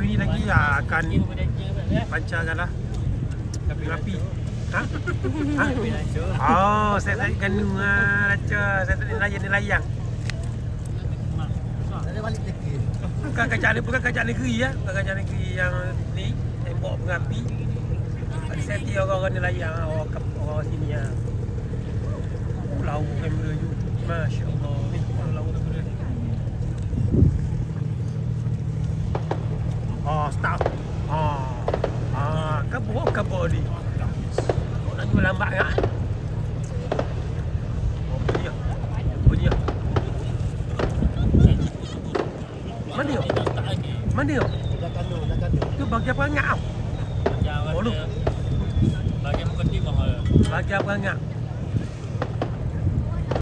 ni lagi akan pancarkanlah api. Ha? Ha? Oh, saya tak ganu raca. Saya tak layang. Ada balik lagi. Bukan kacak negeri ya. Bukan kacak negeri yang ni tembok pengapi. Ada seti orang-orang nelayan, orang sini ya. Laut kamera you. Masya-Allah. Ni laut kamera. Stop. Kabur ni. Kau nak jual lambat kan? Bunyi. Mana dia? Dah kanu. Tu bagi apa ngap? Bagi apa ngap? Bagi apa ngap?